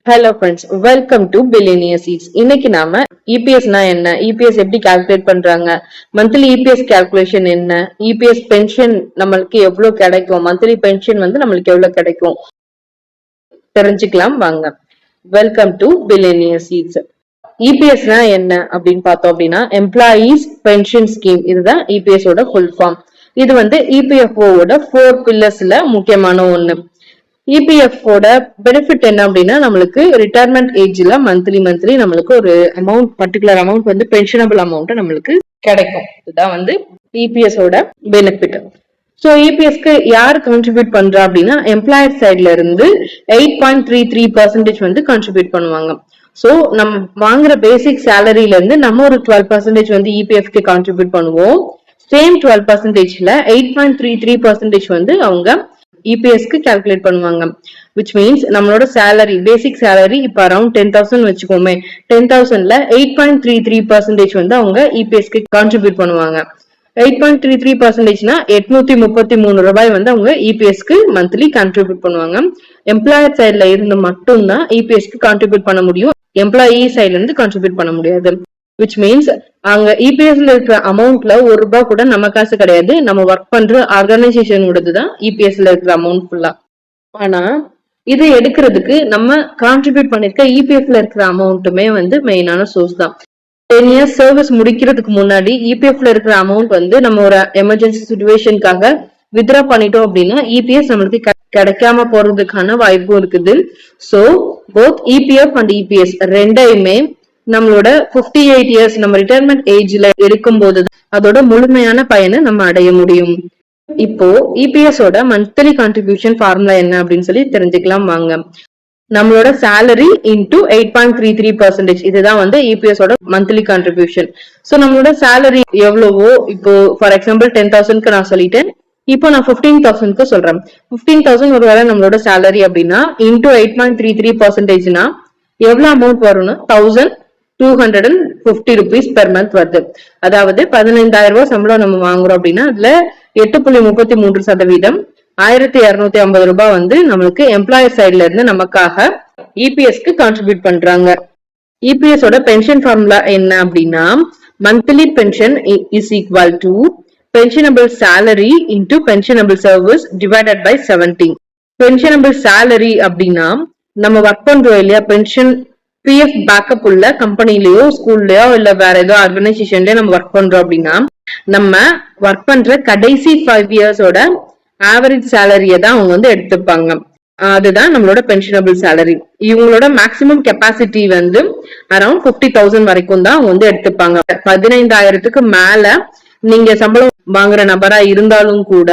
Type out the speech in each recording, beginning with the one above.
Hello friends, welcome to billionaire seeds. இன்னைக்கு நாம இபிஎஸ்னா என்ன, இபிஎஸ் எப்படி கால்குலேட் பண்றாங்க, மந்த்லி இபிஎஸ் கால்குலேஷன் என்ன, இபிஎஸ் பென்ஷன் நம்மளுக்கு எவ்வளவு கிடைக்கும், மந்த்லி பென்ஷன் நம்மளுக்கு எவ்வளவு கிடைக்கும் தெரிஞ்சுக்கலாம் வாங்க. Welcome to billionaire seeds. இபிஎஸ்னா என்ன அப்படின்னு பார்த்தோம் அப்படின்னா எம்ப்ளாயீஸ் பென்ஷன் ஸ்கீம். இதுதான் இபிஎஸ் ஓட ஃபுல் ஃபார்ம். இது இபிஎஃப்ஓ ஓட 4 பில்லர்ஸ்ல முக்கியமான ஒண்ணு. இபிஎஃப் ஓட பெனிஃபிட் என்ன அப்படின்னா நம்மளுக்கு ரிட்டையர்மெண்ட் ஏஜ்ல மந்த்லி நம்மளுக்கு ஒரு amount, particular amount pensionable amount நம்மளுக்கு கிடைக்கும். இதுதான் இபிஎஸ் ஓட பெனிஃபிட். ஸோ இபிஎஸ்க்கு யார் கான்ட்ரிபியூட் பண்றா அப்படின்னா எம்ப்ளாயர் சைட்ல இருந்து 8.33% கான்ட்ரிபியூட் பண்ணுவாங்க. ஸோ நம்ம வாங்குற பேசிக் சேலரியில இருந்து நம்ம ஒரு 12% இபிஎஃப்க்கு கான்ட்ரிபியூட் பண்ணுவோம். சேம் 12%ல 8.33% அவங்க இபிஎஸ்க்கு கால்குலேட் பண்ணுவாங்க. விச் மீன்ஸ் நம்மளோட சேலரி, பேசிக் சேலரி இப்ப அரௌண்ட் 10,000 வச்சுக்கோமே. 10,000ல 8.33% அவங்க இபிஎஸ்க்கு கான்ட்ரிபியூட் பண்ணுவாங்க. 8.33%னா 833 ரூபாய் அவங்க இபிஎஸ்க்கு மந்த்லி கான்ட்ரிபியூட் பண்ணுவாங்க. எம்ப்ளாயர் சைட்ல இருந்து மட்டும்தான் இபிஎஸ்க்கு கான்ட்ரிபியூட் பண்ண முடியும். எம்ப்ளாயி சைட்ல இருந்து கான்ட்ரிபியூட் பண்ண முடியாது. விச் மீன்ஸ் அங்க இபிஎஸ்ல இருக்கிற அமௌண்ட்ல ₹1 கூட நம்ம காசு கிடையாது. நம்ம ஒர்க் பண்ற ஆர்கனைசேஷனோடதுதான் இபிஎஸ்ல இருக்கிற அமௌண்ட் ஃபுல்லா. ஆனா இது எடுக்கிறதுக்கு நம்ம கான்ட்ரிபியூட் பண்ணிருக்க இபிஎஃப்ல இருக்கிற அமௌண்ட்டுமே மெயினான சோர்ஸ் தான். 10 years சர்வீஸ் முடிக்கிறதுக்கு முன்னாடி இபிஎஃப்ல இருக்கிற அமௌண்ட் நம்ம ஒரு எமர்ஜென்சி சிச்சுவேஷனுக்காக வித்ரா பண்ணிட்டோம் அப்படின்னா இபிஎஸ் நம்மளுக்கு கிடைக்காம போறதுக்கான வாய்ப்பும் இருக்குது. So both EPF and EPS ரெண்டையுமே நம்மளோட 58 years நம்ம ரிட்டையர்மெண்ட் ஏஜ்ல இருக்கும் போது அதோட முழுமையான பயனை நம்ம அடைய முடியும். இப்போ இபிஎஸ் ஓட மந்த்லி கான்ட்ரிபியூஷன் ஃபார்முலா என்ன அப்படின்னு சொல்லி தெரிஞ்சுக்கலாம் வாங்க. நம்மளோட சேலரி இன்டூ 8.33%, இதுதான் இபிஎஸ் ஓட மந்த்லி கான்ட்ரிபியூஷன். சோ நம்மளோட சேலரி எவ்வளவோ, இப்போ ஃபார் எக்ஸாம்பிள் 10,000க்கு நான் சொல்லிட்டேன். இப்போ நான் 15,000க்கு சொல்றேன். 15,000 ஒருவேளை நம்மளோட சேலரி அப்படின்னா இன்டூ 8.33%னா எவ்வளவு அமௌண்ட் வரும்னா 1,250 rupees பெர் மந்த் வருது. அதாவது 15,000 ரூபாய் சம்பளம் நம்ம வாங்குறோம் அப்படின்னா அதுல 8.33% 1,250 ரூபாய் நம்மளுக்கு எம்ப்ளாயர் சைட்ல இருந்து நமக்காக இபிஎஸ்க்கு கான்ட்ரிபியூட் பண்றாங்க. இபிஎஸ் ஓட பென்ஷன் ஃபார்முலா என்ன அப்படின்னா monthly pension is equal to pensionable salary into pensionable service divided by 70. Pensionable salary அப்படின்னா நம்ம ஒர்க் பண்றோம் இல்லையா, பென்ஷன் பிஎஃப் பேக்கப் உள்ள கம்பெனிலயோ ஸ்கூல்லயோ இல்ல வேற ஏதோ ஆர்கனைசேஷன்லயோ நம்ம ஒர்க் பண்றோம் அப்படின்னா நம்ம ஒர்க் பண்ற கடைசி 5 yearsோட ஆவரேஜ் சேலரிய தான் அவங்க எடுத்துப்பாங்க. அதுதான் நம்மளோட பென்ஷனபிள் சேலரி. இவங்களோட மேக்சிமம் கெப்பாசிட்டி அரௌண்ட் 50,000 வரைக்கும் தான் அவங்க எடுத்துப்பாங்க. 15,000க்கு மேல நீங்க சம்பளம் வாங்குற நபரா இருந்தாலும் கூட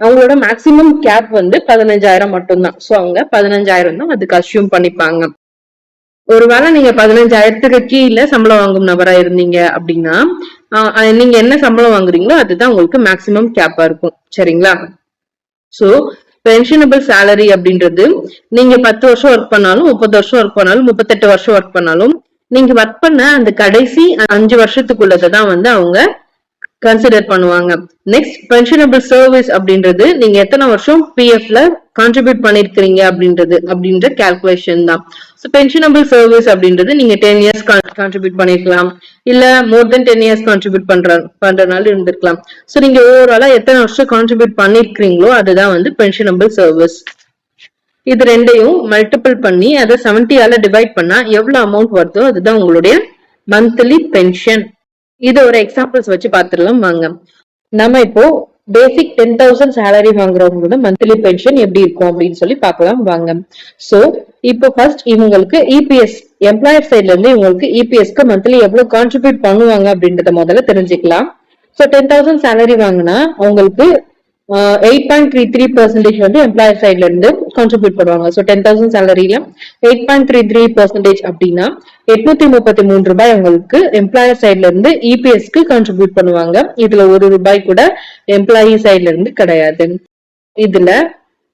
அவங்களோட மேக்சிமம் கேப் 15,000 மட்டும்தான். சோ அவங்க 15,000 தான் அதுக்கு அஸ்யூம் பண்ணிப்பாங்க. ஒருவேளை நீங்க 15,000க்கு கீழே சம்பளம் வாங்கும் நபரா இருந்தீங்க அப்படின்னா நீங்க என்ன சம்பளம் வாங்குறீங்களோ அதுதான் உங்களுக்கு மேக்சிமம் கேப்பா இருக்கும். சரிங்களா? சோ பென்ஷனபிள் சேலரி அப்படின்றது நீங்க 10 வருஷம் ஒர்க் பண்ணாலும், 30 வருஷம் ஒர்க் பண்ணாலும், 38 வருஷம் ஒர்க் பண்ணாலும் நீங்க ஒர்க் பண்ண அந்த கடைசி 5 வருஷத்துக்குள்ளதான் அவங்க கன்சிடர் பண்ணுவாங்க. நெக்ஸ்ட் பென்ஷனபிள் சர்வீஸ் அப்படின்றது நீங்க எத்தனை வருஷம் பிஎஃப்ல கான்ட்ரிபியூட் பண்ணிருக்கீங்க அப்படின்ற கால்குலேஷன் தான். சோ பென்ஷனபிள் சர்வீஸ் அப்படின்றது நீங்க 10 years கான்ட்ரிபியூட் பண்ணிருக்கலாம், இல்ல மோர் தென் 10 years கான்ட்ரிபியூட் பண்றதுனால இருந்திருக்கலாம். சோ நீங்க ஓவராலா எத்தனை வருஷம் கான்ட்ரிபியூட் பண்ணிருக்கீங்களோ அதுதான் பென்ஷனபிள் சர்வீஸ். இது ரெண்டையும் மல்டிபிள் பண்ணி அதை 70ஆல டிவைட் பண்ணா எவ்வளவு அமௌண்ட் வருதோ அதுதான் உங்களுடைய மந்த்லி பென்ஷன். இது ஒரு எக்ஸாம்பிள்ஸ் வச்சு பாத்துடலாம் வாங்க. நம்ம இப்போ பேசிக் 10,000 சேலரி வாங்குறவங்களோட மந்த்லி பென்ஷன் எப்படி இருக்கும் அப்படின்னு சொல்லி பாக்கலாம் வாங்க. சோ இப்போ ஃபர்ஸ்ட் இவங்களுக்கு இபிஎஸ் எம்ப்ளாயர் சைட்ல இருந்து இவங்களுக்கு இபிஎஸ்க்கு மந்த்லி எவ்வளவு கான்ட்ரிபியூட் பண்ணுவாங்க அப்படின்றத முதல்ல தெரிஞ்சுக்கலாம். சோ 10,000 சேலரி வாங்கினா அவங்களுக்கு 8.33% எம்ப்ளாயர் சைட்ல இருந்து கான்ட்ரிபியூட் பண்ணுவாங்க. சோ 10,000 சேலரியில 8.33% அப்படின்னா 833 ரூபாய் அவங்களுக்கு எம்ப்ளாயர் சைட்ல இருந்து இபிஎஸ்க்கு கான்ட்ரிபியூட் பண்ணுவாங்க. இதுல ₹1 கூட எம்ப்ளாயி சைட்ல இருந்து கிடையாது. இதுல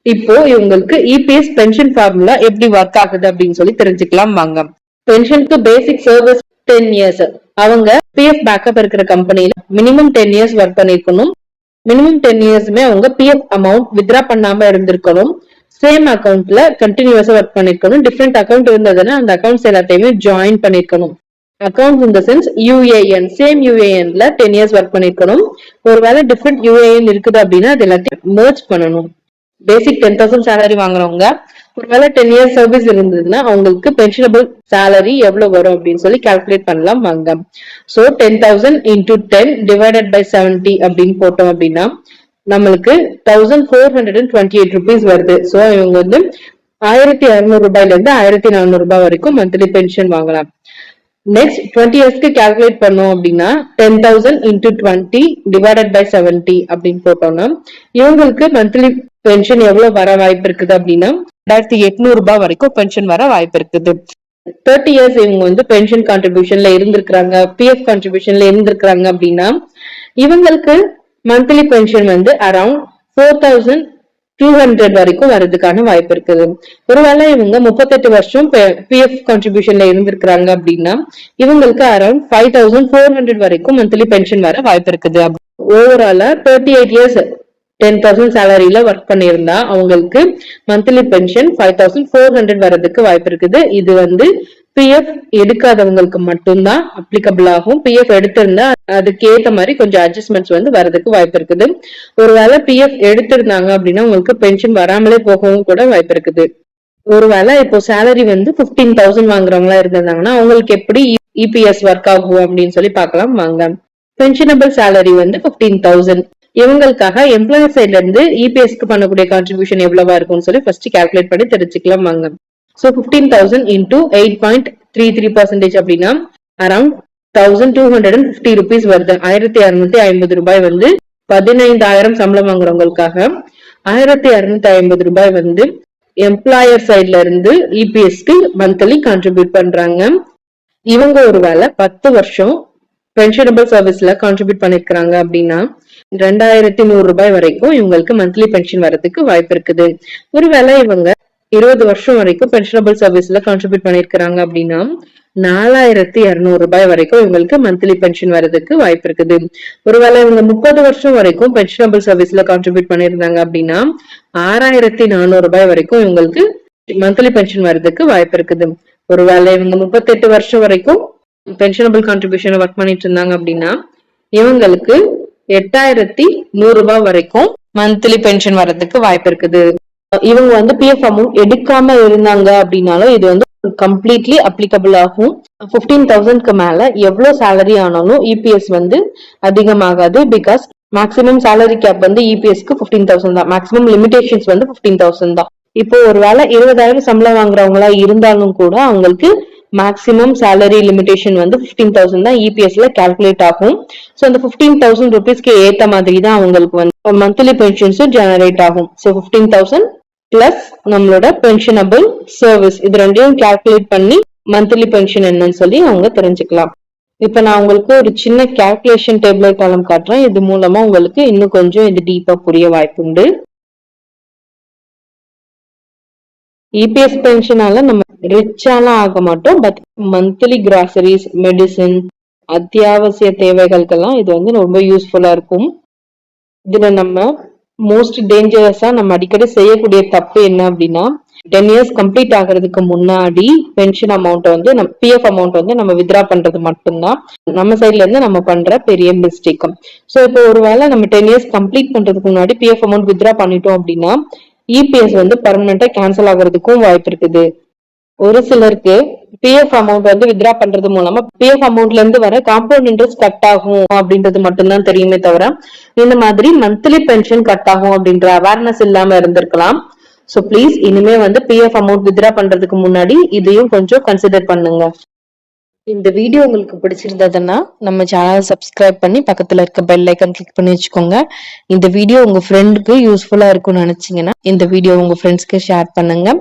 இப்போ இவங்களுக்கு இபிஎஸ் பென்ஷன் ஃபார்முலா எப்படி ஒர்க் ஆகுது அப்படின்னு சொல்லி தெரிஞ்சுக்கலாம் வாங்க. பென்ஷனுக்கு பேசிக் சர்வீஸ் 10 years. அவங்க பிஎஃப் பேக்கப் இருக்கிற கம்பெனில மினிமம் 10 years ஒர்க் பண்ணிருக்கணும். மினிமம் 10 yearsமே அவங்க பிஎஃப் அமௌண்ட் வித்ரா பண்ணாம இருந்திருக்கணும். சேம் அக்கௌண்ட்ல கண்டினியூஸா ஒர்க் பண்ணிருக்கணும். டிஃப்ரெண்ட் அக்கௌண்ட் இருந்ததுன்னா அந்த அக்கௌண்ட்ஸ் எல்லாத்தையுமே ஜாயின் பண்ணிருக்கணும். Accounts in the sense UAN, same யூஏஎன்ல 10 இயர்ஸ் ஒர்க் பண்ணிருக்கணும். ஒருவேளை டிஃப்ரெண்ட் யூஏஎன் இருக்குது அப்படின்னா அது எல்லாத்தையும் மர்ஜ் பண்ணணும். பேசிக் 10,000 சேலரி வாங்குறவங்க ஒருவேளை 10 இயர்ஸ் சர்வீஸ் இருந்ததுன்னா அவங்களுக்கு பென்ஷனபிள் சேலரி எவ்வளவு வரும் அப்படின்னு சொல்லி கால்குலேட் பண்ணலாம் வாங்க. சோ 10,000 into 10 divided by 70 அப்படின்னு போட்டோம் அப்படின்னா நம்மளுக்கு 1,428 rupees வருது. சோ இவங்க வந்து 1,600 ரூபாயில இருந்து 1,400 ரூபாய் வரைக்கும் மந்த்லி பென்ஷன் வாங்கலாம். நெக்ஸ்ட் 20 இயர்ஸ்க்கு கால்குலேட் பண்ணோம் அப்படின்னா 10,000 into 20 divided by 70 அப்படின்னு போட்டோம்னா இவங்களுக்கு மந்த்லி பென்ஷன் எவ்வளவு வர வாய்ப்பு இருக்குது அப்படின்னா 2,800 ரூபாய் வரைக்கும் பென்ஷன் வர வாய்ப்பு இருக்குது. 30 இயர்ஸ் இவங்க வந்து பென்ஷன் கான்ட்ரிபியூஷன்ல இருந்திருக்கிறாங்க, பிஎஃப் கான்ட்ரிபியூஷன்ல இருந்திருக்கிறாங்க அப்படின்னா இவங்களுக்கு மந்த்லி பென்ஷன் வந்து அரௌண்ட் 4,200 வரைக்கும் வர்றதுக்கான வாய்ப்பு இருக்குது. ஒருவேளை இவங்க 38 வருஷம் பிஎஃப் கான்ட்ரிபியூஷன்ல இருந்திருக்கிறாங்க அப்படின்னா இவங்களுக்கு அரௌண்ட் 5,400 வரைக்கும் மந்த்லி பென்ஷன் வர வாய்ப்பு இருக்குது. ஓவராலா 38 இயர்ஸ் 10,000 சேலரியில ஒர்க் பண்ணியிருந்தா அவங்களுக்கு மந்த்லி பென்ஷன் 5,400 வர்றதுக்கு வாய்ப்பு இருக்குது. இது வந்து பிஎஃப் எடுக்காதவங்களுக்கு மட்டும்தான் அப்ளிகபிள் ஆகும். பிஎஃப் எடுத்திருந்தா அதுக்கு ஏத்த மாதிரி கொஞ்சம் அட்ஜஸ்ட்மெண்ட்ஸ் வந்து வரதுக்கு வாய்ப்பு இருக்குது. ஒருவேளை பிஎஃப் எடுத்திருந்தாங்க அப்படின்னா உங்களுக்கு பென்ஷன் வராமலே போகவும் கூட வாய்ப்பு இருக்குது. ஒருவேளை இப்போ சேலரி வந்து 15,000 வாங்குறவங்களா இருந்தாங்கன்னா அவங்களுக்கு எப்படி இபிஎஸ் ஒர்க் ஆகும் அப்படின்னு சொல்லி பார்க்கலாம் வாங்க. பென்ஷனபிள் சேலரி வந்து 15,000. இவங்களுக்காக எம்ப்ளாயர் சைட்ல இருந்து இபிஎஸ்க்கு பண்ணக்கூடிய கான்ட்ரிபியூஷன் எவ்வளவா இருக்கும்னு சொல்லி ஃபர்ஸ்ட் கால்குலேட் பண்ணி தெரிஞ்சுக்கலாம் வாங்க. சோ 15,000 into 8.33% அப்படின்னா அரௌண்ட் 1,250 rupees வருது. 1,650 ரூபாய் வந்து 15,000 சம்பளம் வாங்குறவங்களுக்காக 1,650 ரூபாய் வந்து எம்ப்ளாயர் சைட்ல இருந்து இபிஎஸ்க்கு மந்த்லி கான்ட்ரிபியூட் பண்றாங்க. இவங்க ஒருவேளை 10 வருஷம் பென்ஷனபிள் சர்வீஸ்ல கான்ட்ரிபியூட் பண்ணிருக்காங்க அப்படின்னா 2,100 ரூபாய் வரைக்கும் இவங்களுக்கு மந்த்லி பென்ஷன் வரதுக்கு வாய்ப்பு இருக்குது. ஒருவேளை இவங்க 20 வருஷம் வரைக்கும் பென்ஷனபிள் சர்வீஸ்ல கான்ட்ரிபியூட் பண்ணிருக்காங்க அப்படின்னா 4,200 ரூபாய் வரைக்கும் இவங்களுக்கு மந்த்லி பென்ஷன் வரதுக்கு வாய்ப்பு இருக்குது. ஒருவேளை இவங்க 30 வருஷம் வரைக்கும் பென்ஷனபிள் சர்வீஸ்ல கான்ட்ரிபியூட் பண்ணிருந்தாங்க அப்படின்னா 6,400 ரூபாய் வரைக்கும் இவங்களுக்கு மந்த்லி பென்ஷன் வரதுக்கு வாய்ப்பு இருக்குது. ஒருவேளை இவங்க 38 வருஷம் வரைக்கும் பென்ஷனபிள் கான்ட்ரிபியூஷன் ஒர்க் பண்ணிட்டு இருந்தாங்க அப்படின்னா இவங்களுக்கு 8,100 ரூபாய் வரைக்கும் மந்த்லி பென்ஷன் வர்றதுக்கு வாய்ப்பு இருக்குது. இவங்க வந்து பிஎஃப் அமௌண்ட் எடுக்காம இருந்தாங்க அப்படின்னாலும் இது வந்து கம்ப்ளீட்லி அப்ளிகபிள் ஆகும். 15,000க்கு மேல எவ்வளவு சேலரி ஆனாலும் இபிஎஸ் வந்து அதிகமாகாது. பிகாஸ் மேக்சிமம் சேலரி கேப் வந்து இபிஎஸ்க்கு 15,000 தான். மேக்சிமம் லிமிடேஷன்ஸ் வந்து 15,000 தான். இப்போ ஒருவேளை 20,000 சம்பளம் வாங்குறவங்களா இருந்தாலும் கூட அவங்களுக்கு மேக்சிமம் சேலரி லிமிடேஷன் வந்து 15,000 தான் இபிஎஸ்ல கால்குலேட் ஆகும். சோ அந்த 15,000 ருபீஸ்க்கு ஏத்த மாதிரி தான் அவங்களுக்கு வந்து மந்த்லி பென்ஷன்ஸும் ஜெனரேட் ஆகும். சோ 15,000 பிளஸ் நம்மளோட பென்ஷனபிள் சர்வீஸ் இது ரெண்டையும் கால்குலேட் பண்ணி மந்த்லி பென்ஷன் என்னன்னு சொல்லி அவங்க தெரிஞ்சுக்கலாம். இப்ப நான் உங்களுக்கு ஒரு சின்ன கால்குலேஷன் டேபிள் காலம் காட்டுறேன். இது மூலமா உங்களுக்கு இன்னும் கொஞ்சம் இது டீப்பா புரிய வாய்ப்பு உண்டு. இபிஎஸ் பென்ஷனால நம்ம ரிச்சாலாம் ஆக மாட்டோம். பட் மந்த்லி கிராசரிஸ், மெடிசின், அத்தியாவசிய தேவைகளுக்கெல்லாம் இது வந்து ரொம்ப யூஸ்ஃபுல்லா இருக்கும். இதுல நம்ம மோஸ்ட் டேஞ்சரஸா நம்ம அடிக்கடி செய்யக்கூடிய தப்பு என்ன அப்படின்னா 10 இயர்ஸ் கம்ப்ளீட் ஆகிறதுக்கு முன்னாடி பென்ஷன் அமௌண்ட் வந்து பிஎஃப் அமௌண்ட் வந்து நம்ம வித்ரா பண்றது மட்டும்தான் நம்ம சைட்ல இருந்து நம்ம பண்ற பெரிய மிஸ்டேக். சோ இப்போ ஒருவேளை நம்ம 10 இயர்ஸ் கம்ப்ளீட் பண்றதுக்கு முன்னாடி பிஎஃப் அமௌண்ட் வித்ரா பண்ணிட்டோம் அப்படின்னா இபிஎஸ் வந்து பெர்மனண்டா கேன்சல் ஆகுறதுக்கும் வாய்ப்பு இருக்குது. ஒரு சிலருக்கு பிஎஃப் அமௌண்ட் வந்து வித்ரா பண்றது மூலமா பிஎஃப் அமௌண்ட்ல இருந்து வர காம்பவுண்ட் இன்ட்ரெஸ்ட் கட் ஆகும் அப்படின்றது மட்டும்தான் தெரியுமே தவிர இந்த மாதிரி மந்த்லி பென்ஷன் கட் ஆகும் அப்படின்ற அவேர்னஸ் இல்லாம இருந்திருக்கலாம். சோ பிளீஸ் இனிமே வந்து பிஎஃப் அமௌண்ட் வித்ரா பண்றதுக்கு முன்னாடி இதையும் கொஞ்சம் கன்சிடர் பண்ணுங்க. இந்த வீடியோ உங்களுக்கு பிடிச்சிருந்ததுன்னா நம்ம சேனல் சப்ஸ்கிரைப் பண்ணி பக்கத்துல இருக்க பெல் ஐக்கன் கிளிக் பண்ணி வச்சுக்கோங்க. இந்த வீடியோ உங்க ஃப்ரெண்டுக்கு யூஸ்ஃபுல்லா இருக்கும்னு நினைச்சீங்கன்னா இந்த வீடியோ உங்க ஃப்ரெண்ட்ஸ்க்கு ஷேர் பண்ணுங்க.